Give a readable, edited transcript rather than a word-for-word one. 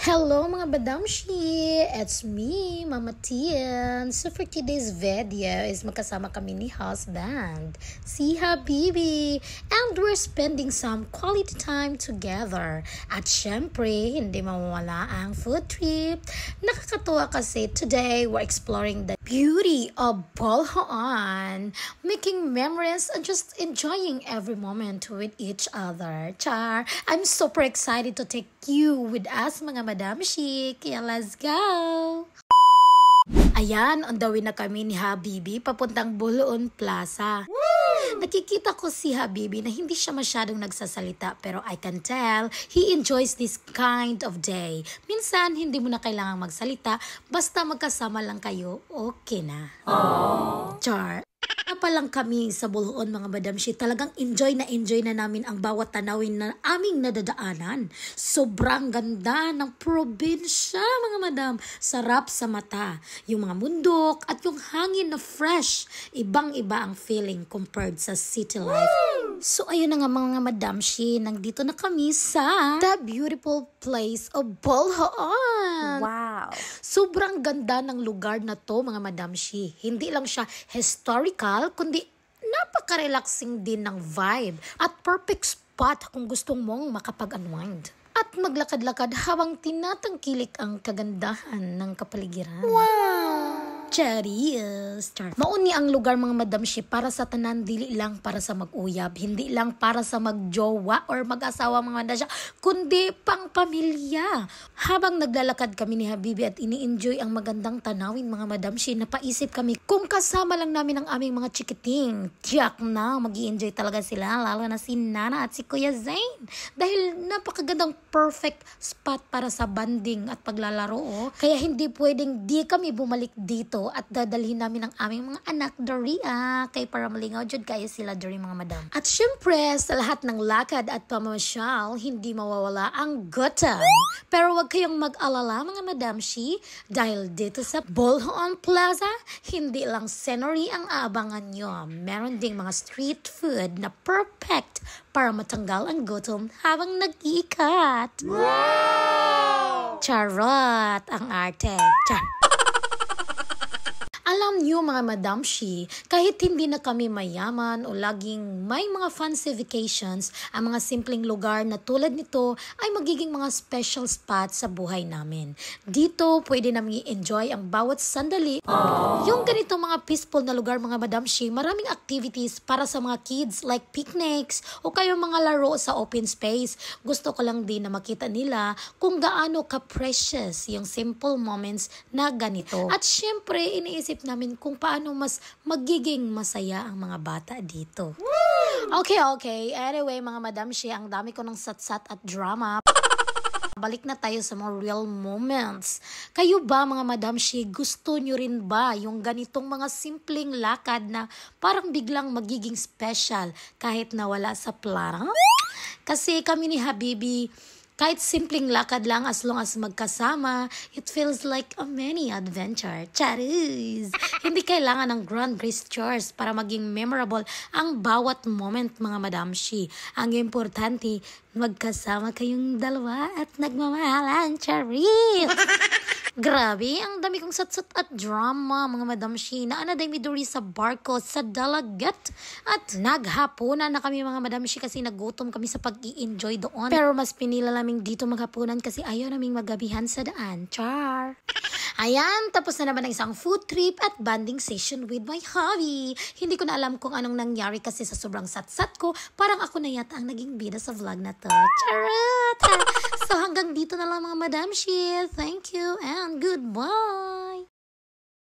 Hello mga badamshi! It's me, Mama Tian. So for today's video is magkasama kami ni husband, si Habibi. And we're spending some quality time together. At syempre, hindi mawawala ang food trip. Nakakatuwa kasi today we're exploring the beauty of Bolhoan, making memories and just enjoying every moment with each other. Char! I'm super excited to take you with us mga Madam Chic. Kaya let's go! Ayan, on the way na kami ni Habibi papuntang Buluon Plaza. Woo! Nakikita ko si Habibi na hindi siya masyadong nagsasalita pero I can tell he enjoys this kind of day. Minsan, hindi mo na kailangang magsalita basta magkasama lang kayo, okay na. Aww. Char. Pa lang kami sa Buluon mga madamshi, talagang enjoy na namin ang bawat tanawin na aming nadadaanan. Sobrang ganda ng probinsya mga madam. Sarap sa mata. Yung mga mundok at yung hangin na fresh. Ibang-iba ang feeling compared sa city life. So ayun na nga mga madamshi, nandito na kami sa the beautiful place of Bolhoan. Wow! Sobrang ganda ng lugar na to mga madamshi. Hindi lang siya historical, kundi napaka-relaxing din ng vibe at perfect spot kung gustong mong makapag-unwind at maglakad-lakad habang tinatangkilik ang kagandahan ng kapaligiran. Wow! Charis! Mauni ang lugar mga madamshi para sa tanan, dili lang para sa mag-uyab, hindi lang para sa magjowa or mag-asawa mga madasya, kundi pang pamilya. Habang naglalakad kami ni Habibi at ini-enjoy ang magandang tanawin mga madamshi, napaisip kami kung kasama lang namin ang aming mga chikiting. Tiyak na mag-i-enjoy talaga sila, lalo na si Nana at si Kuya Zain. Dahil napakagandang perfect spot para sa banding at paglalaro. Oh. Kaya hindi pwedeng di kami bumalik dito at dadalhin namin ang aming mga anak dari kay para malingaw jud kayo sila dari mga madam. At syempre sa lahat ng lakad at pamamasyal, hindi mawawala ang gutom. Pero wag kayong mag-alala mga madamshi, dahil dito sa Bolhoan Plaza, hindi lang scenery ang aabangan nyo. Meron ding mga street food na perfect para matanggal ang gutom habang nag-iikat. Wow! Charot ang arte. Char. Alam niyo mga madamshi, kahit hindi na kami mayaman o laging may mga fancy vacations, ang mga simpleng lugar na tulad nito ay magiging mga special spot sa buhay namin. Dito, pwede namin i-enjoy ang bawat sandali. Aww. Yung ganito mga peaceful na lugar mga madamshi, maraming activities para sa mga kids like picnics o kayo mga laro sa open space. Gusto ko lang din na makita nila kung gaano ka-precious yung simple moments na ganito. At syempre, iniisip namin kung paano mas magiging masaya ang mga bata dito. Woo! Okay. Anyway, mga madamshi, ang dami ko ng satsat at drama. Balik na tayo sa mga real moments. Kayo ba mga madamshi, gusto nyo rin ba yung ganitong mga simpleng lakad na parang biglang magiging special kahit nawala sa plano? Kasi kami ni Habibi, kahit simpleng lakad lang as long as magkasama, it feels like a mini adventure. Charis! Hindi kailangan ng grand gestures para maging memorable ang bawat moment mga madamshi. Ang importante, magkasama kayong dalawa at nagmamahalan. Charis! Grabe, ang dami kong satsat at drama mga madamshi. Naanaday mi duri sa barko sa Dalagat. At naghapunan na kami mga madamshi kasi nagutom kami sa pag-i-enjoy doon. Pero mas pinila naming dito maghapunan kasi ayaw naming magabihan sa daan. Char! Ayan, tapos na naman ang isang food trip at banding session with my hubby. Hindi ko na alam kung anong nangyari kasi sa sobrang satsat ko, parang ako na yata ang naging bida sa vlog na to. Charot! So hanggang dito na lang mga madamshi. Thank you and goodbye!